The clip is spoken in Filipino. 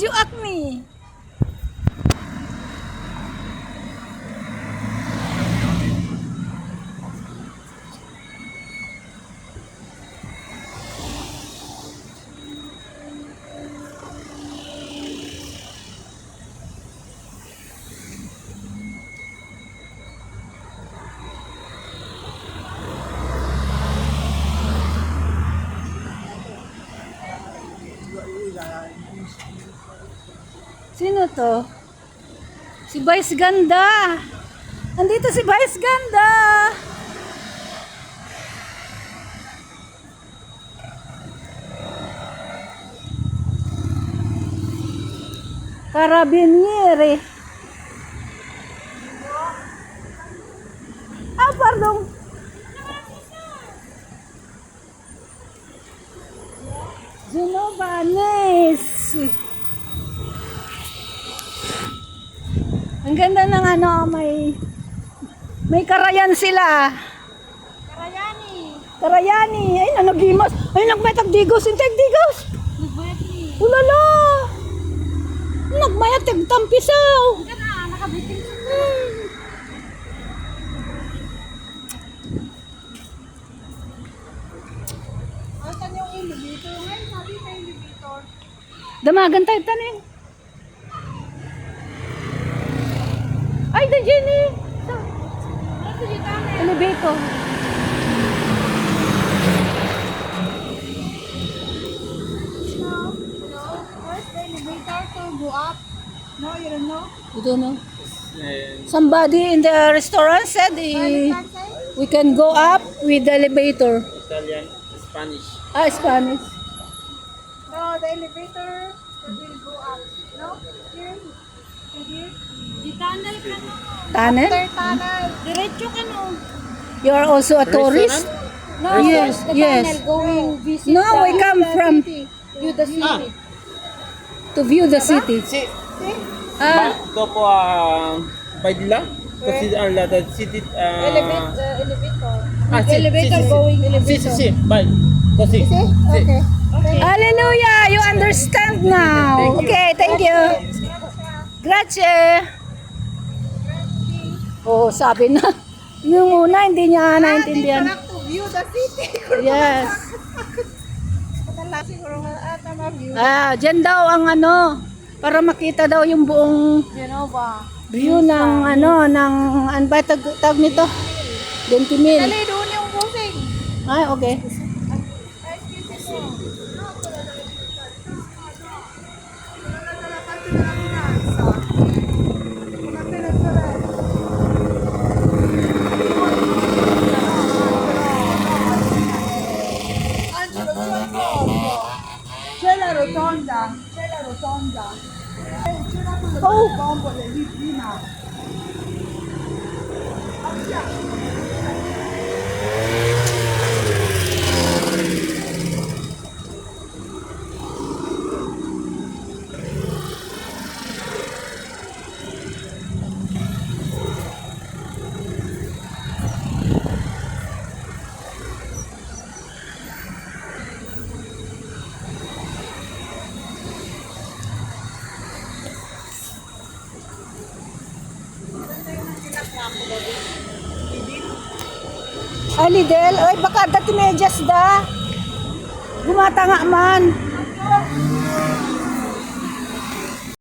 You acne. Sino to? Si Vice Ganda. Andito si Vice Ganda. Carabinieri. Ah, pardon. Genovanes. Ang ganda ng ano, may karayan sila. Karayani. Ay, nanagimos. Ay, nagmayat digos. Intay digos. Nagbayad ni. Ulala. Nagmayat tampisaw. Ang ganda, nakabitin siya. Asan yung elevator? Ngayon, sabi may elevator. Damagan tayo tanin. Ay, da Jenny. Ito dito kami. Elevator. Where's the elevator to go up? No, you don't know? You don't know? Somebody in the restaurant said we can go up with the elevator. Italian, Spanish. Ah, Spanish. No, the elevator will go up. No? Here? Here? Di tunnel ka no. Tunnel? After tunnel. Diretso ka no. You are also a tourist? No, Yes, the yes. tunnel going visit No, we come from view the city. to view the city. Sì, Ah, dopo vai di là, così alla city. Elevator. Sì, Elevator sì, sì, going sì, elevator. sì, sì, vai, così. Sì. Okay. hallelujah! You understand now. Okay, thank you. Grazie. Oh, sabi na. Yung una, hindi niya naintindihan. To view the city. Yes. Patala siguro ata ma-view. Ah, dyan daw ang ano, para makita daw yung buong Genova. view ng ano, ng, ano ba tag nito? 20 mil. Dali doon yung busing. Ay, okay. C'è la rotonda. C'è la rotonda. C'era quello Oh. delle bombole lì prima. Ay, Lidl, ay baka dati medyas da. Gumata nga man.